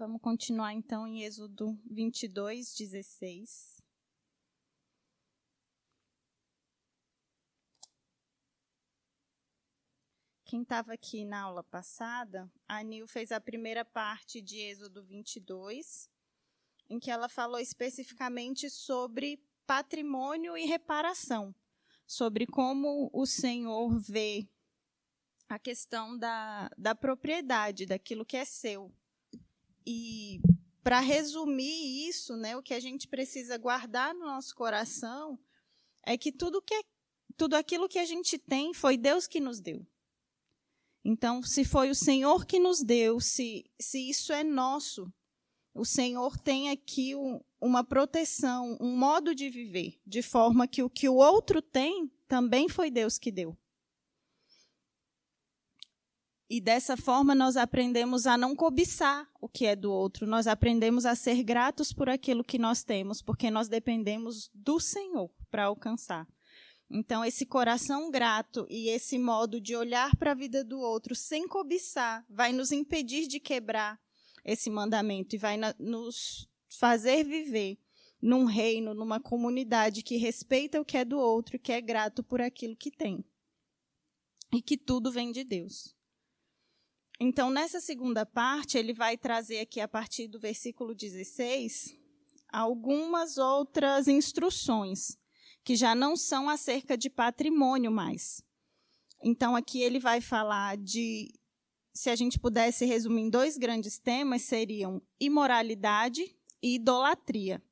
Vamos continuar, então, em Êxodo 22, 16. Quem estava aqui na aula passada, a Nil fez a primeira parte de Êxodo 22, em que ela falou especificamente sobre patrimônio e reparação, sobre como o Senhor vê a questão da propriedade, daquilo que é seu. E, para resumir isso, né, o que a gente precisa guardar no nosso coração é que tudo aquilo que a gente tem foi Deus que nos deu. Então, se foi o Senhor que nos deu, se isso é nosso, o Senhor tem aqui uma proteção, um modo de viver, de forma que o que o outro tem também foi Deus que deu. E dessa forma nós aprendemos a não cobiçar o que é do outro, nós aprendemos a ser gratos por aquilo que nós temos, porque nós dependemos do Senhor para alcançar. Então, esse coração grato e esse modo de olhar para a vida do outro sem cobiçar vai nos impedir de quebrar esse mandamento e vai nos fazer viver num reino, numa comunidade que respeita o que é do outro e que é grato por aquilo que tem. E que tudo vem de Deus. Então, nessa segunda parte, ele vai trazer aqui, a partir do versículo 16, algumas outras instruções, que já não são acerca de patrimônio mais. Então, aqui ele vai falar de, se a gente pudesse resumir em 2 grandes temas, seriam imoralidade e idolatria.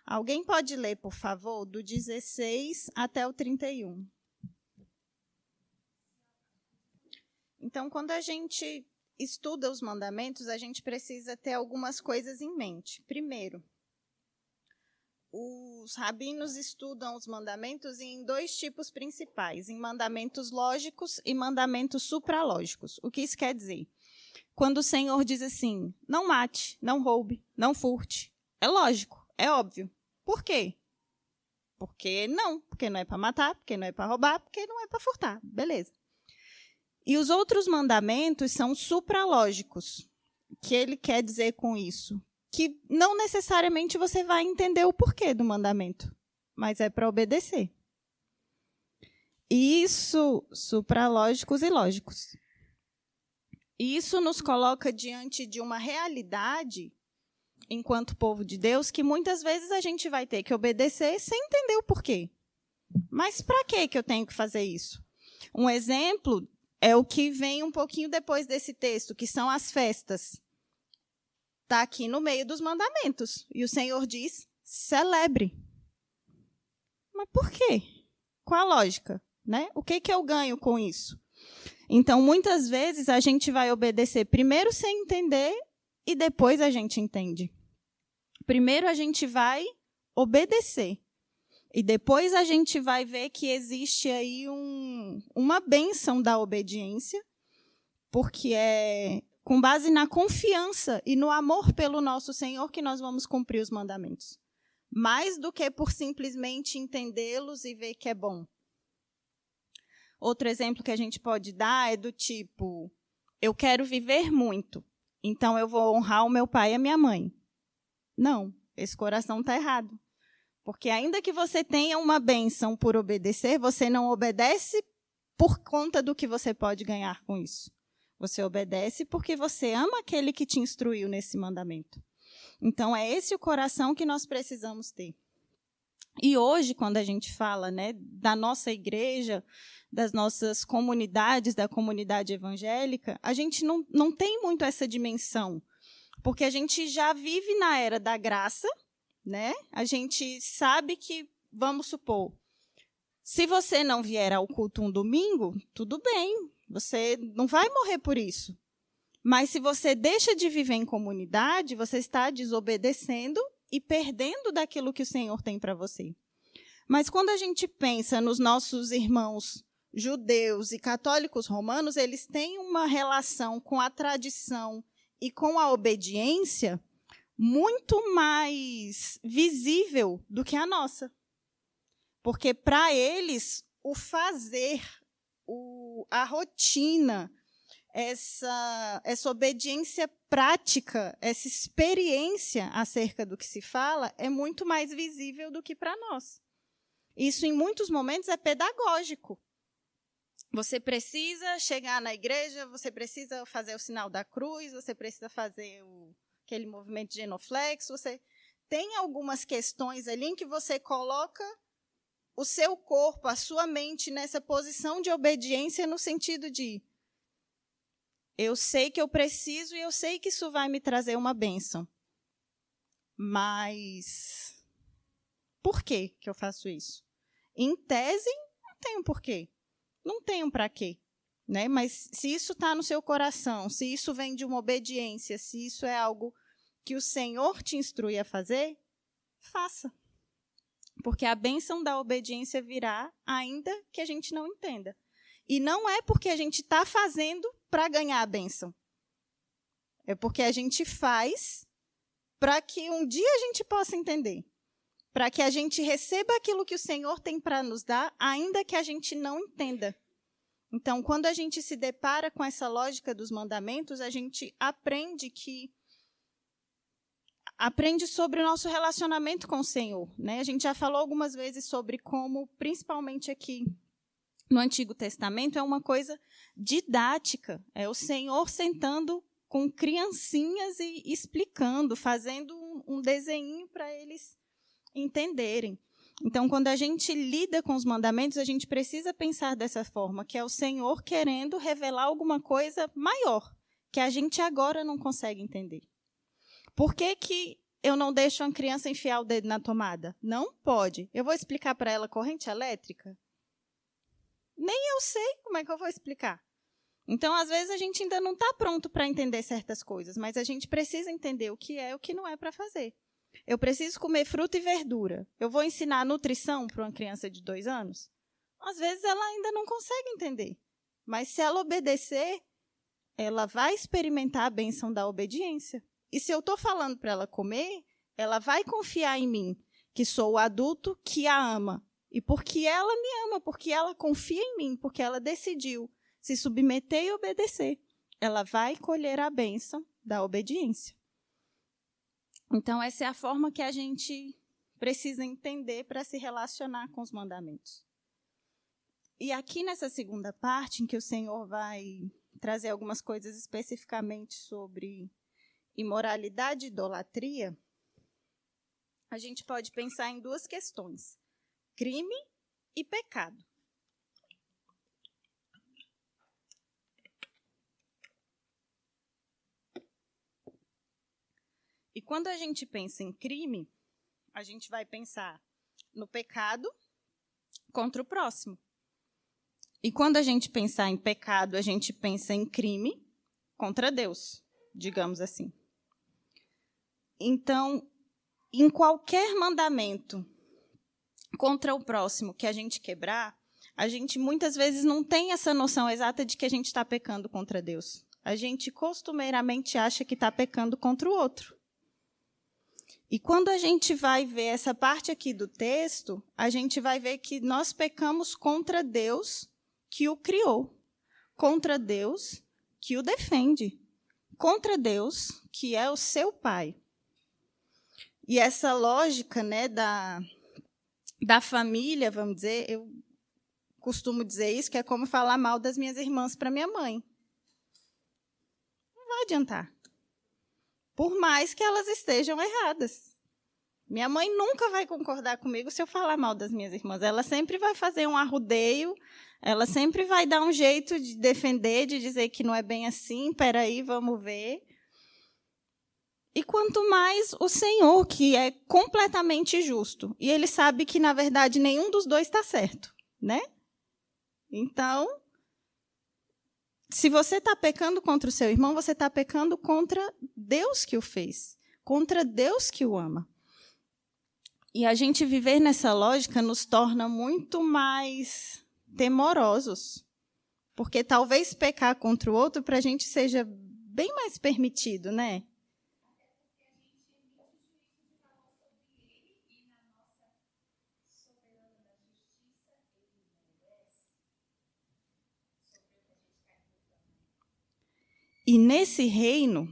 Alguém pode ler, por favor, do 16 até o 31. Então, quando a gente estuda os mandamentos, a gente precisa ter algumas coisas em mente. Primeiro, os rabinos estudam os mandamentos em 2 tipos principais, em mandamentos lógicos e mandamentos supralógicos. O que isso quer dizer? Quando o Senhor diz assim, não mate, não roube, não furte, é lógico, é óbvio. Por quê? Porque não é para matar, porque não é para roubar, porque não é para furtar, beleza. E os outros mandamentos são supralógicos. O que ele quer dizer com isso? Que não necessariamente você vai entender o porquê do mandamento, mas é para obedecer. Isso, supralógicos e lógicos. Isso nos coloca diante de uma realidade, enquanto povo de Deus, que muitas vezes a gente vai ter que obedecer sem entender o porquê. Mas para que eu tenho que fazer isso? Um exemplo é o que vem um pouquinho depois desse texto, que são as festas. Está aqui no meio dos mandamentos. E o Senhor diz, celebre. Mas por quê? Qual a lógica? Né? O que eu ganho com isso? Então, muitas vezes, a gente vai obedecer primeiro sem entender e depois a gente entende. Primeiro a gente vai obedecer. E depois a gente vai ver que existe aí uma bênção da obediência, porque é com base na confiança e no amor pelo nosso Senhor que nós vamos cumprir os mandamentos. Mais do que por simplesmente entendê-los e ver que é bom. Outro exemplo que a gente pode dar é do tipo, eu quero viver muito, então eu vou honrar o meu pai e a minha mãe. Não, esse coração está errado. Porque ainda que você tenha uma bênção por obedecer, você não obedece por conta do que você pode ganhar com isso. Você obedece porque você ama aquele que te instruiu nesse mandamento. Então, é esse o coração que nós precisamos ter. E hoje, quando a gente fala, né, da nossa igreja, das nossas comunidades, da comunidade evangélica, a gente não tem muito essa dimensão. Porque a gente já vive na era da graça, né? A gente sabe que, vamos supor, se você não vier ao culto um domingo, tudo bem, você não vai morrer por isso. Mas se você deixa de viver em comunidade, você está desobedecendo e perdendo daquilo que o Senhor tem para você. Mas quando a gente pensa nos nossos irmãos judeus e católicos romanos, eles têm uma relação com a tradição e com a obediência muito mais visível do que a nossa. Porque, para eles, o fazer, a rotina, essa obediência prática, essa experiência acerca do que se fala, é muito mais visível do que para nós. Isso, em muitos momentos, é pedagógico. Você precisa chegar na igreja, você precisa fazer o sinal da cruz, você precisa fazer aquele movimento de genuflexo, você tem algumas questões ali em que você coloca o seu corpo, a sua mente nessa posição de obediência no sentido de eu sei que eu preciso e eu sei que isso vai me trazer uma bênção. Mas por que eu faço isso? Em tese, não tem um porquê. Não tem um para quê. Né? Mas se isso está no seu coração, se isso vem de uma obediência, se isso é algo que o Senhor te instrui a fazer, faça. Porque a bênção da obediência virá, ainda que a gente não entenda. E não é porque a gente está fazendo para ganhar a bênção. É porque a gente faz para que um dia a gente possa entender. Para que a gente receba aquilo que o Senhor tem para nos dar, ainda que a gente não entenda. Então, quando a gente se depara com essa lógica dos mandamentos, a gente aprende sobre o nosso relacionamento com o Senhor. Né? A gente já falou algumas vezes sobre como, principalmente aqui no Antigo Testamento, é uma coisa didática. É o Senhor sentando com criancinhas e explicando, fazendo um desenho para eles entenderem. Então, quando a gente lida com os mandamentos, a gente precisa pensar dessa forma, que é o Senhor querendo revelar alguma coisa maior, que a gente agora não consegue entender. Por que eu não deixo uma criança enfiar o dedo na tomada? Não pode. Eu vou explicar para ela corrente elétrica? Nem eu sei como é que eu vou explicar. Então, às vezes, a gente ainda não está pronto para entender certas coisas, mas a gente precisa entender o que é e o que não é para fazer. Eu preciso comer fruta e verdura. Eu vou ensinar nutrição para uma criança de 2 anos? Às vezes, ela ainda não consegue entender. Mas, se ela obedecer, ela vai experimentar a bênção da obediência. E se eu estou falando para ela comer, ela vai confiar em mim, que sou o adulto que a ama. E porque ela me ama, porque ela confia em mim, porque ela decidiu se submeter e obedecer, ela vai colher a bênção da obediência. Então, essa é a forma que a gente precisa entender para se relacionar com os mandamentos. E aqui nessa segunda parte, em que o Senhor vai trazer algumas coisas especificamente sobre imoralidade e idolatria, a gente pode pensar em 2 questões: crime e pecado. E quando a gente pensa em crime, a gente vai pensar no pecado contra o próximo. E quando a gente pensar em pecado, a gente pensa em crime contra Deus, digamos assim. Então, em qualquer mandamento contra o próximo que a gente quebrar, a gente muitas vezes não tem essa noção exata de que a gente está pecando contra Deus. A gente costumeiramente acha que está pecando contra o outro. E quando a gente vai ver essa parte aqui do texto, a gente vai ver que nós pecamos contra Deus que o criou, contra Deus que o defende, contra Deus que é o seu pai. E essa lógica, né, da família, vamos dizer, eu costumo dizer isso, que é como falar mal das minhas irmãs para minha mãe. Não vai adiantar. Por mais que elas estejam erradas. Minha mãe nunca vai concordar comigo se eu falar mal das minhas irmãs. Ela sempre vai fazer um arrodeio, ela sempre vai dar um jeito de defender, de dizer que não é bem assim, peraí, vamos ver. E quanto mais o Senhor, que é completamente justo. E ele sabe que, na verdade, nenhum dos dois está certo, né? Então, se você está pecando contra o seu irmão, você está pecando contra Deus que o fez, contra Deus que o ama. E a gente viver nessa lógica nos torna muito mais temorosos, porque talvez pecar contra o outro para a gente seja bem mais permitido, né? E nesse reino,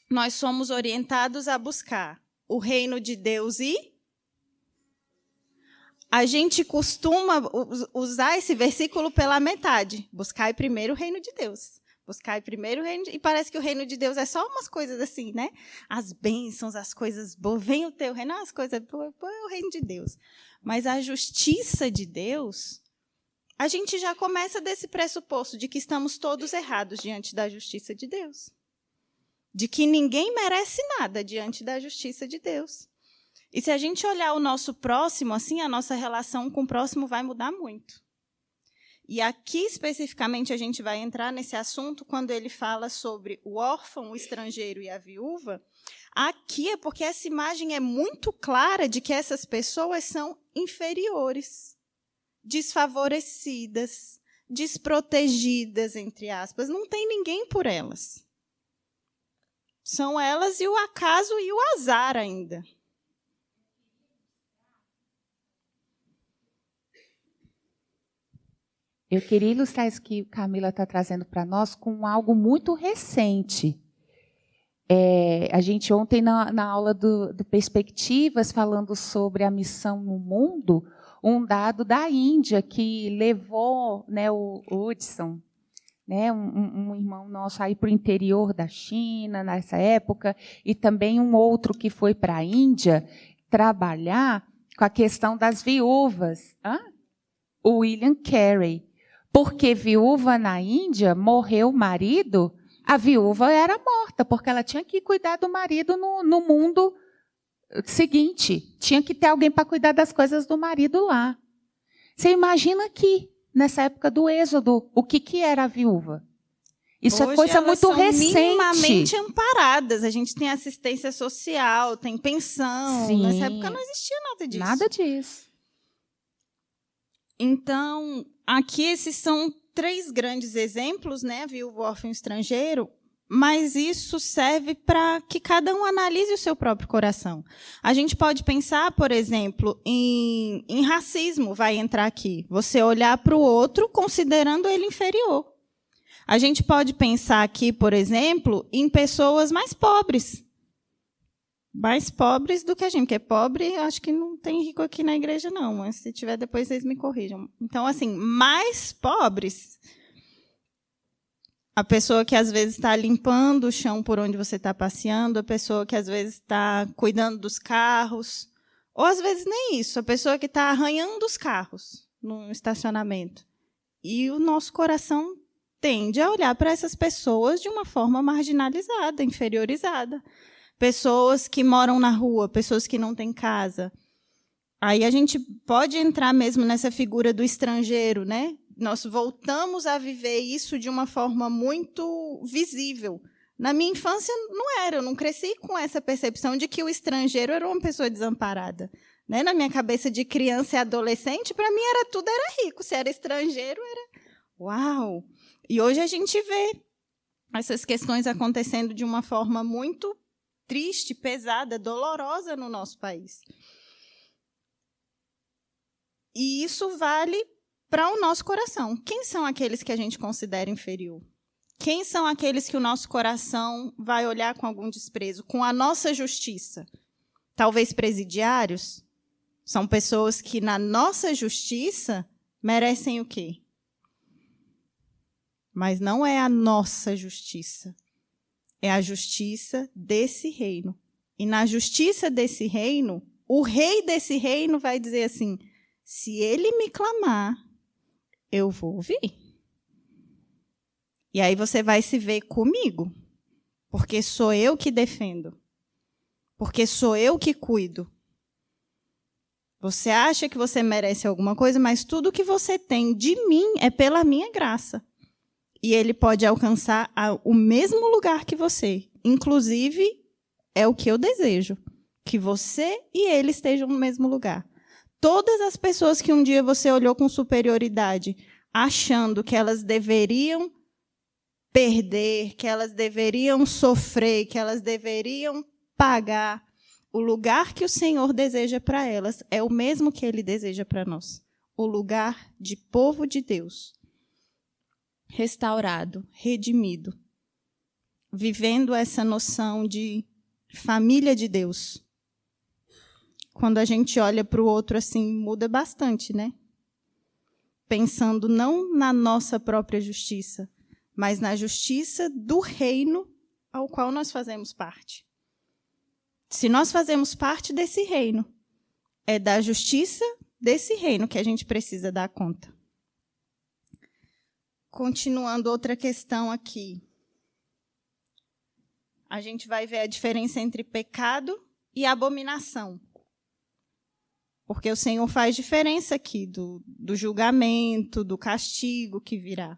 nós somos orientados a buscar o reino de Deus e a gente costuma usar esse versículo pela metade. Buscai primeiro o reino de Deus. Buscai primeiro o reino de... E parece que o reino de Deus é só umas coisas assim, né? As bênçãos, as coisas boas. Vem o teu reino, as coisas boas, é o reino de Deus. Mas a justiça de Deus, a gente já começa desse pressuposto de que estamos todos errados diante da justiça de Deus. De que ninguém merece nada diante da justiça de Deus. E se a gente olhar o nosso próximo, assim, a nossa relação com o próximo vai mudar muito. E aqui, especificamente, a gente vai entrar nesse assunto quando ele fala sobre o órfão, o estrangeiro e a viúva. Aqui é porque essa imagem é muito clara de que essas pessoas são inferiores, desfavorecidas, desprotegidas, entre aspas. Não tem ninguém por elas. São elas e o acaso e o azar ainda. Eu queria ilustrar isso que Camila está trazendo para nós com algo muito recente. A gente ontem, na aula do Perspectivas, falando sobre a missão no mundo, um dado da Índia que levou, né, o Hudson, né, um irmão nosso aí para o interior da China, nessa época, e também um outro que foi para a Índia trabalhar com a questão das viúvas. O William Carey. Porque viúva na Índia, morreu o marido, a viúva era morta, porque ela tinha que cuidar do marido no mundo seguinte. Tinha que ter alguém para cuidar das coisas do marido lá. Você imagina aqui, nessa época do Êxodo, o que era a viúva? Isso hoje é coisa muito recente. Minimamente amparadas. A gente tem assistência social, tem pensão. Sim. Nessa época não existia nada disso. Nada disso. Então, aqui esses são 3 grandes exemplos, né? Viúva, órfão e estrangeiro, mas isso serve para que cada um analise o seu próprio coração. A gente pode pensar, por exemplo, em racismo, vai entrar aqui. Você olhar para o outro considerando ele inferior. A gente pode pensar aqui, por exemplo, em pessoas mais pobres. Mais pobres do que a gente, porque pobre, acho que não tem rico aqui na igreja, não, mas se tiver, depois vocês me corrijam. Então, assim, mais pobres, a pessoa que às vezes está limpando o chão por onde você está passeando, a pessoa que às vezes está cuidando dos carros, ou às vezes nem isso, a pessoa que está arranhando os carros no estacionamento. E o nosso coração tende a olhar para essas pessoas de uma forma marginalizada, inferiorizada. Pessoas que moram na rua, pessoas que não têm casa. Aí a gente pode entrar mesmo nessa figura do estrangeiro, né? Nós voltamos a viver isso de uma forma muito visível. Na minha infância não era, eu não cresci com essa percepção de que o estrangeiro era uma pessoa desamparada. Né? Na minha cabeça de criança e adolescente, para mim tudo era rico. Se era estrangeiro, era uau! E hoje a gente vê essas questões acontecendo de uma forma muito triste, pesada, dolorosa no nosso país. E isso vale para o nosso coração. Quem são aqueles que a gente considera inferior? Quem são aqueles que o nosso coração vai olhar com algum desprezo, com a nossa justiça? Talvez presidiários? São pessoas que, na nossa justiça, merecem o quê? Mas não é a nossa justiça. É a justiça desse reino. E na justiça desse reino, o rei desse reino vai dizer assim, se ele me clamar, eu vou ouvir. E aí você vai se ver comigo, porque sou eu que defendo, porque sou eu que cuido. Você acha que você merece alguma coisa, mas tudo que você tem de mim é pela minha graça. E ele pode alcançar o mesmo lugar que você. Inclusive, é o que eu desejo, que você e ele estejam no mesmo lugar. Todas as pessoas que um dia você olhou com superioridade, achando que elas deveriam perder, que elas deveriam sofrer, que elas deveriam pagar, o lugar que o Senhor deseja para elas é o mesmo que Ele deseja para nós. O lugar de povo de Deus. Restaurado, redimido. vivendo essa noção de família de Deus. Quando a gente olha para o outro assim, muda bastante, né? Pensando não na nossa própria justiça, mas na justiça do reino ao qual nós fazemos parte. Se nós fazemos parte desse reino, é da justiça desse reino que a gente precisa dar conta. Continuando outra questão aqui. A gente vai ver a diferença entre pecado e abominação. Porque o Senhor faz diferença aqui do julgamento, do castigo que virá.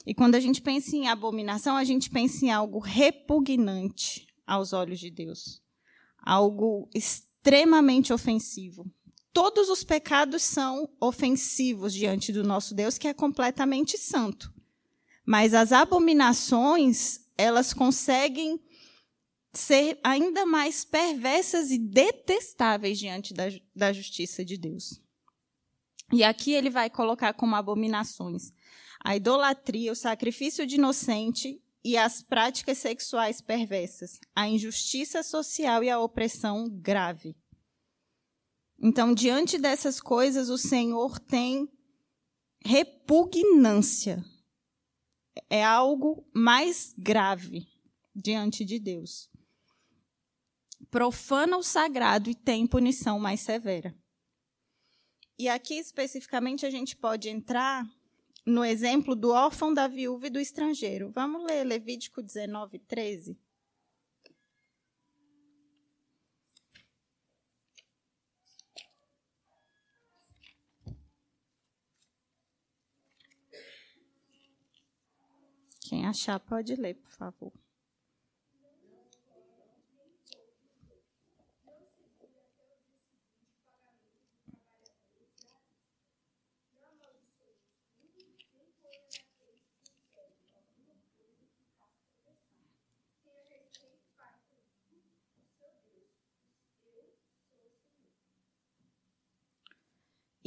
E quando a gente pensa em abominação, a gente pensa em algo repugnante aos olhos de Deus. Algo extremamente ofensivo. Todos os pecados são ofensivos diante do nosso Deus, que é completamente santo. Mas as abominações, elas conseguem ser ainda mais perversas e detestáveis diante da justiça de Deus. E aqui ele vai colocar como abominações a idolatria, o sacrifício de inocente e as práticas sexuais perversas, a injustiça social e a opressão grave. Então, diante dessas coisas, o Senhor tem repugnância. É algo mais grave diante de Deus. Profana o sagrado e tem punição mais severa. E aqui, especificamente, a gente pode entrar no exemplo do órfão, da viúva e do estrangeiro. Vamos ler Levítico 19, 13? Quem achar pode ler, por favor.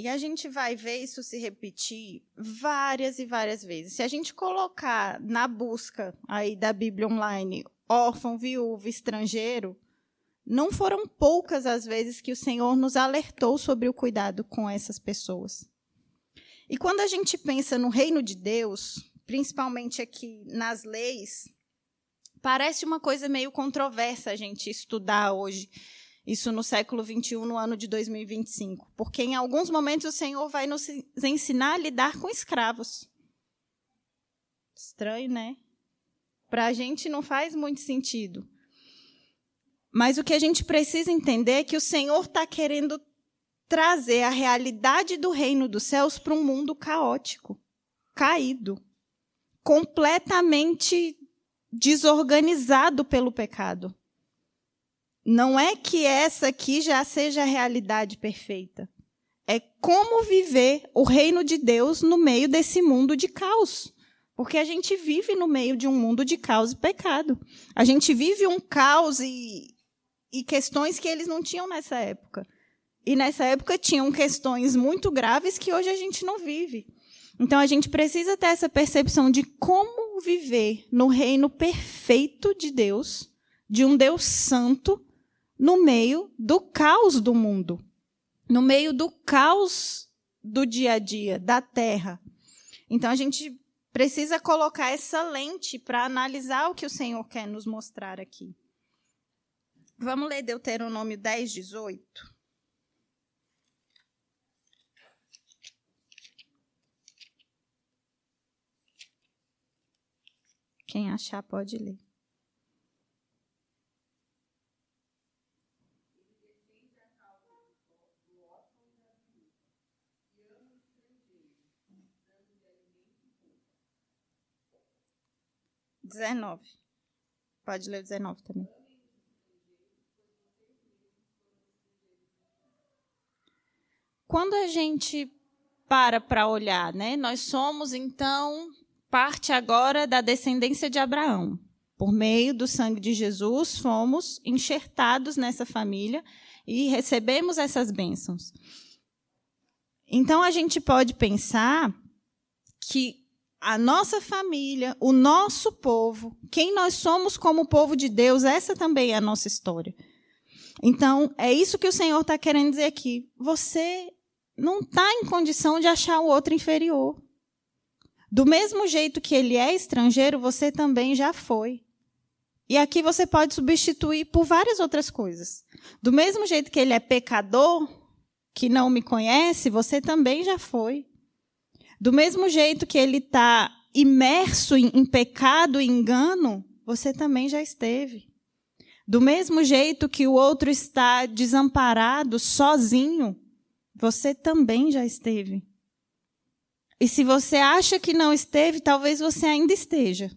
E a gente vai ver isso se repetir várias e várias vezes. Se a gente colocar na busca aí da Bíblia online, órfão, viúva, estrangeiro, não foram poucas as vezes que o Senhor nos alertou sobre o cuidado com essas pessoas. E quando a gente pensa no reino de Deus, principalmente aqui nas leis, parece uma coisa meio controversa a gente estudar hoje, isso no século XXI, no ano de 2025. Porque em alguns momentos o Senhor vai nos ensinar a lidar com escravos. Estranho, né? Para a gente não faz muito sentido. Mas o que a gente precisa entender é que o Senhor está querendo trazer a realidade do reino dos céus para um mundo caótico, caído, completamente desorganizado pelo pecado. Não é que essa aqui já seja a realidade perfeita. É como viver o reino de Deus no meio desse mundo de caos. Porque a gente vive no meio de um mundo de caos e pecado. A gente vive um caos e questões que eles não tinham nessa época. E nessa época tinham questões muito graves que hoje a gente não vive. Então a gente precisa ter essa percepção de como viver no reino perfeito de Deus, de um Deus santo, no meio do caos do mundo, no meio do caos do dia a dia, da terra. Então, a gente precisa colocar essa lente para analisar o que o Senhor quer nos mostrar aqui. Vamos ler Deuteronômio 10, 18. Quem achar pode ler. Pode ler o 19 também. Quando a gente para olhar, né, nós somos, então, parte agora da descendência de Abraão. Por meio do sangue de Jesus, fomos enxertados nessa família e recebemos essas bênçãos. Então, a gente pode pensar que a nossa família, o nosso povo, quem nós somos como povo de Deus, essa também é a nossa história. Então, é isso que o Senhor está querendo dizer aqui. Você não está em condição de achar o outro inferior. Do mesmo jeito que ele é estrangeiro, você também já foi. E aqui você pode substituir por várias outras coisas. Do mesmo jeito que ele é pecador, que não me conhece, você também já foi. Do mesmo jeito que ele está imerso em pecado e engano, você também já esteve. Do mesmo jeito que o outro está desamparado, sozinho, você também já esteve. E se você acha que não esteve, talvez você ainda esteja.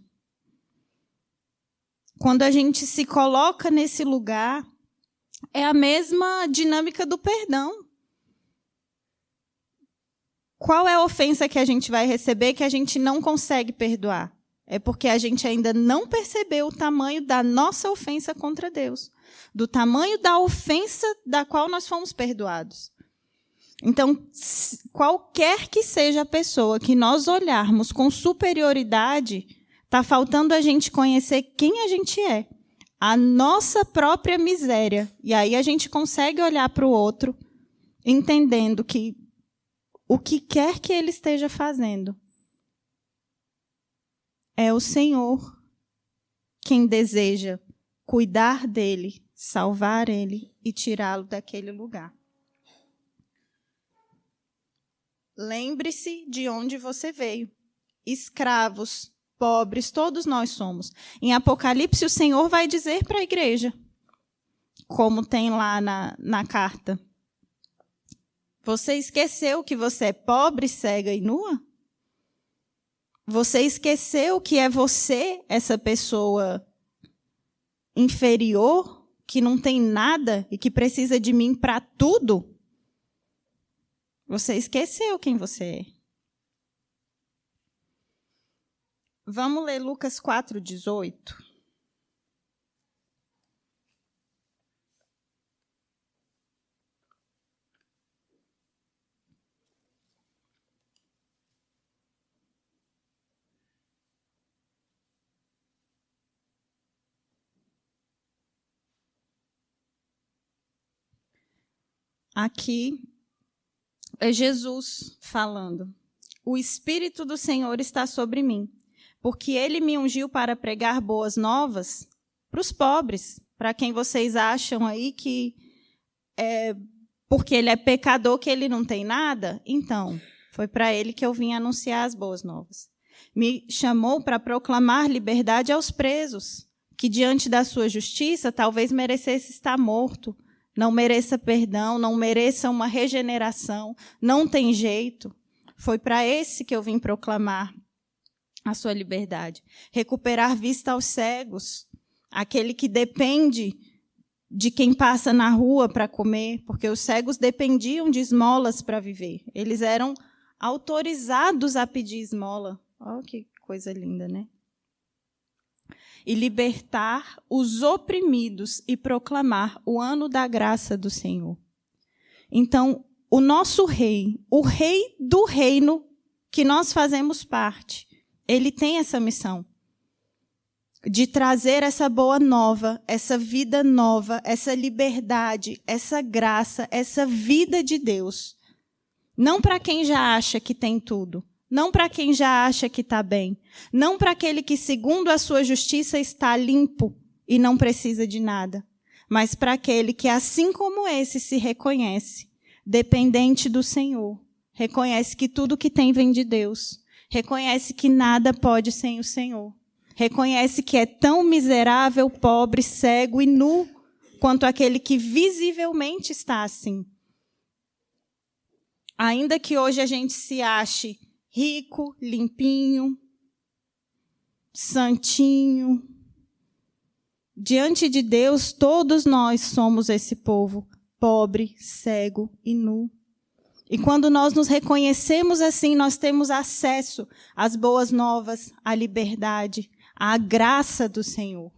Quando a gente se coloca nesse lugar, é a mesma dinâmica do perdão. Qual é a ofensa que a gente vai receber que a gente não consegue perdoar? É porque a gente ainda não percebeu o tamanho da nossa ofensa contra Deus, do tamanho da ofensa da qual nós fomos perdoados. Então, qualquer que seja a pessoa que nós olharmos com superioridade, está faltando a gente conhecer quem a gente é, a nossa própria miséria. E aí a gente consegue olhar para o outro, entendendo que o que quer que ele esteja fazendo, é o Senhor quem deseja cuidar dele, salvar ele e tirá-lo daquele lugar. Lembre-se de onde você veio. Escravos, pobres, todos nós somos. Em Apocalipse, o Senhor vai dizer para a igreja, como tem lá na carta. Você esqueceu que você é pobre, cega e nua? Você esqueceu que é você, essa pessoa inferior, que não tem nada e que precisa de mim para tudo? Você esqueceu quem você é. Vamos ler Lucas 4:18. Aqui é Jesus falando. O Espírito do Senhor está sobre mim, porque ele me ungiu para pregar boas novas para os pobres, para quem vocês acham aí que é porque ele é pecador que ele não tem nada. Então, foi para ele que eu vim anunciar as boas novas. Me chamou para proclamar liberdade aos presos, que diante da sua justiça talvez merecesse estar morto, não mereça perdão, não mereça uma regeneração, não tem jeito. Foi para esse que eu vim proclamar a sua liberdade. Recuperar vista aos cegos, aquele que depende de quem passa na rua para comer, porque os cegos dependiam de esmolas para viver. Eles eram autorizados a pedir esmola. Olha que coisa linda, né? E libertar os oprimidos e proclamar o ano da graça do Senhor. Então, o nosso rei, o rei do reino que nós fazemos parte, ele tem essa missão de trazer essa boa nova, essa vida nova, essa liberdade, essa graça, essa vida de Deus. Não para quem já acha que tem tudo. Não para quem já acha que está bem. Não para aquele que, segundo a sua justiça, está limpo e não precisa de nada. Mas para aquele que, assim como esse, se reconhece dependente do Senhor. Reconhece que tudo que tem vem de Deus. Reconhece que nada pode sem o Senhor. Reconhece que é tão miserável, pobre, cego e nu quanto aquele que visivelmente está assim. Ainda que hoje a gente se ache rico, limpinho, santinho, diante de Deus, todos nós somos esse povo, pobre, cego e nu. E quando nós nos reconhecemos assim, nós temos acesso às boas novas, à liberdade, à graça do Senhor.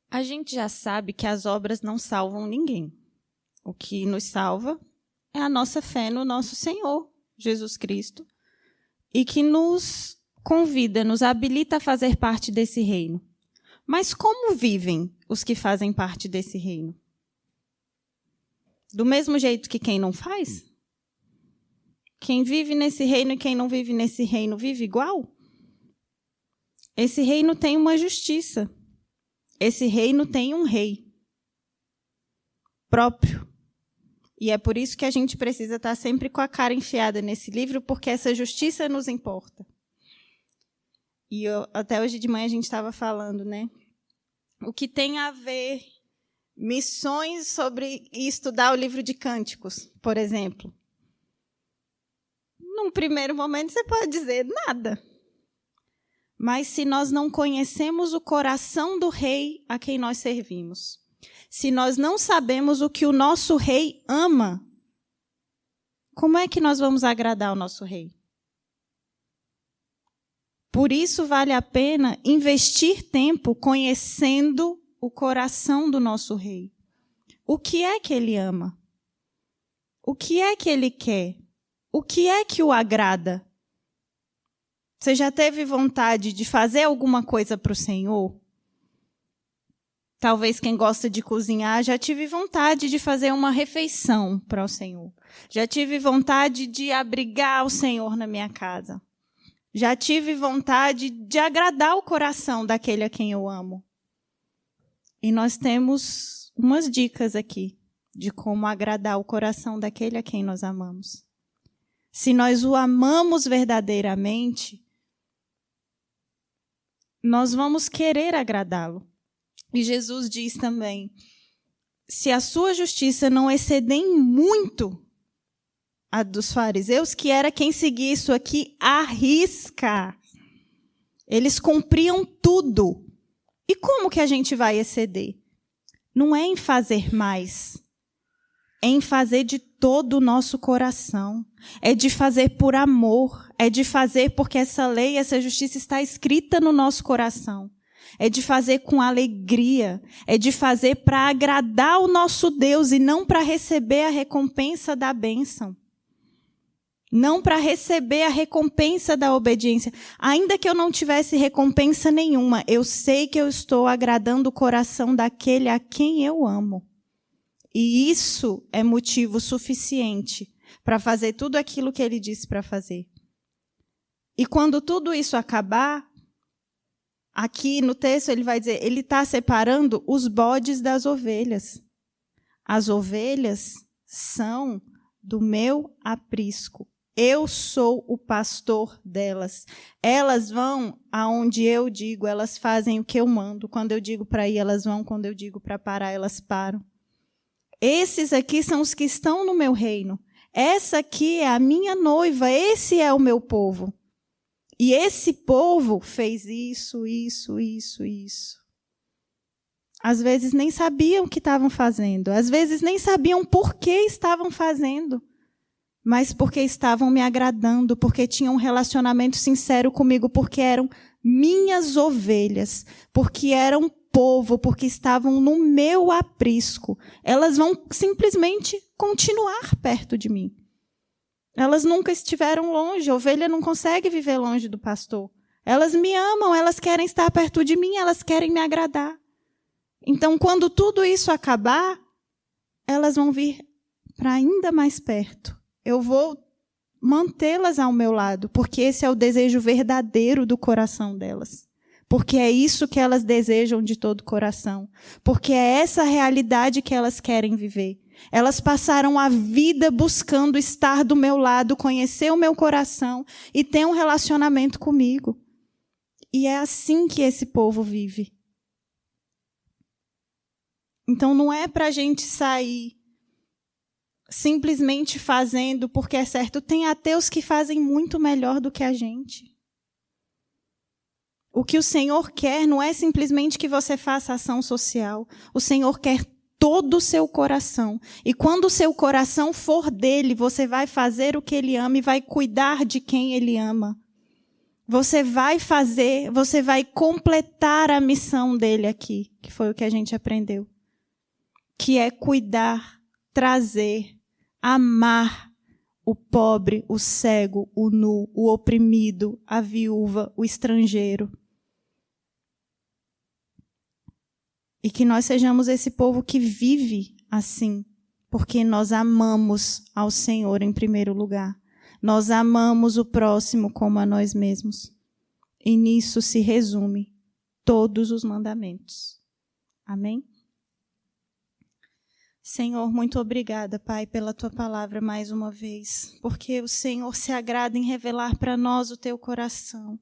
A gente já sabe que as obras não salvam ninguém. O que nos salva é a nossa fé no nosso Senhor, Jesus Cristo, e que nos convida, nos habilita a fazer parte desse reino. Mas como vivem os que fazem parte desse reino? Do mesmo jeito que quem não faz? Quem vive nesse reino e quem não vive nesse reino vive igual? Esse reino tem uma justiça. Esse reino tem um rei próprio. E é por isso que a gente precisa estar sempre com a cara enfiada nesse livro, porque essa justiça nos importa. E até hoje de manhã a gente estava falando, né? O que tem a ver missões sobre estudar o livro de Cânticos, por exemplo. Num primeiro momento você pode dizer nada. Mas se nós não conhecemos o coração do rei a quem nós servimos, se nós não sabemos o que o nosso rei ama, como é que nós vamos agradar o nosso rei? Por isso vale a pena investir tempo conhecendo o coração do nosso rei. O que é que ele ama? O que é que ele quer? O que é que o agrada? Você já teve vontade de fazer alguma coisa para o Senhor? Talvez quem gosta de cozinhar, já tive vontade de fazer uma refeição para o Senhor. Já tive vontade de abrigar o Senhor na minha casa. Já tive vontade de agradar o coração daquele a quem eu amo. E nós temos umas dicas aqui de como agradar o coração daquele a quem nós amamos. Se nós o amamos verdadeiramente, nós vamos querer agradá-lo. E Jesus diz também, se a sua justiça não exceder em muito a dos fariseus, que era quem seguia isso aqui à risca. Eles cumpriam tudo. E como que a gente vai exceder? Não é em fazer mais, é em fazer de todo o nosso coração. É de fazer por amor, é de fazer porque essa lei, essa justiça está escrita no nosso coração. É de fazer com alegria, é de fazer para agradar o nosso Deus e não para receber a recompensa da bênção. Não para receber a recompensa da obediência. Ainda que eu não tivesse recompensa nenhuma, eu sei que eu estou agradando o coração daquele a quem eu amo. E isso é motivo suficiente para fazer tudo aquilo que ele disse para fazer. E quando tudo isso acabar, aqui no texto ele vai dizer, ele está separando os bodes das ovelhas. As ovelhas são do meu aprisco. Eu sou o pastor delas. Elas vão aonde eu digo, elas fazem o que eu mando. Quando eu digo para ir, elas vão. Quando eu digo para parar, elas param. Esses aqui são os que estão no meu reino. Essa aqui é a minha noiva, esse é o meu povo. E esse povo fez isso, isso, isso, isso. Às vezes nem sabiam o que estavam fazendo. Às vezes nem sabiam por que estavam fazendo. Mas porque estavam me agradando, porque tinham um relacionamento sincero comigo, porque eram minhas ovelhas, porque eram povo, porque estavam no meu aprisco. Elas vão simplesmente continuar perto de mim. Elas nunca estiveram longe, a ovelha não consegue viver longe do pastor. Elas me amam, elas querem estar perto de mim, elas querem me agradar. Então, quando tudo isso acabar, elas vão vir para ainda mais perto. Eu vou mantê-las ao meu lado, porque esse é o desejo verdadeiro do coração delas. Porque é isso que elas desejam de todo o coração. Porque é essa realidade que elas querem viver. Elas passaram a vida buscando estar do meu lado, conhecer o meu coração e ter um relacionamento comigo. E é assim que esse povo vive. Então não é para a gente sair simplesmente fazendo porque é certo. Tem ateus que fazem muito melhor do que a gente. O que o Senhor quer não é simplesmente que você faça ação social. O Senhor quer todo o seu coração. E quando o seu coração for dele, você vai fazer o que ele ama e vai cuidar de quem ele ama. Você vai fazer, você vai completar a missão dele aqui, que foi o que a gente aprendeu. Que é cuidar, trazer, amar o pobre, o cego, o nu, o oprimido, a viúva, o estrangeiro. E que nós sejamos esse povo que vive assim, porque nós amamos ao Senhor em primeiro lugar. Nós amamos o próximo como a nós mesmos. E nisso se resume todos os mandamentos. Amém? Senhor, muito obrigada, Pai, pela Tua palavra mais uma vez, porque o Senhor se agrada em revelar para nós o Teu coração.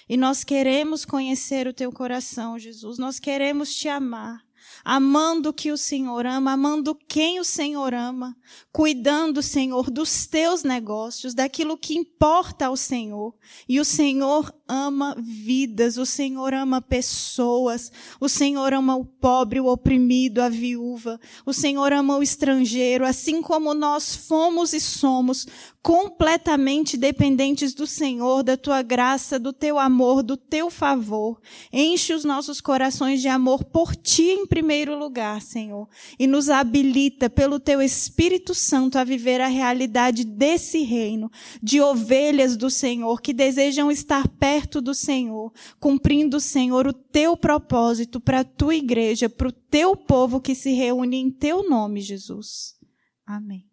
E nós queremos conhecer o Teu coração, Jesus. Nós queremos Te amar, amando o que o Senhor ama, amando quem o Senhor ama, cuidando, Senhor, dos Teus negócios, daquilo que importa ao Senhor. E o Senhor ama vidas, o Senhor ama pessoas, o Senhor ama o pobre, o oprimido, a viúva, o Senhor ama o estrangeiro, assim como nós fomos e somos completamente dependentes do Senhor, da Tua graça, do Teu amor, do Teu favor. Enche os nossos corações de amor por Ti em primeiro lugar, Senhor, e nos habilita pelo Teu Espírito Santo a viver a realidade desse reino, de ovelhas do Senhor, que desejam estar perto do Senhor, cumprindo, Senhor, o Teu propósito para a Tua igreja, para o Teu povo que se reúne em Teu nome, Jesus. Amém.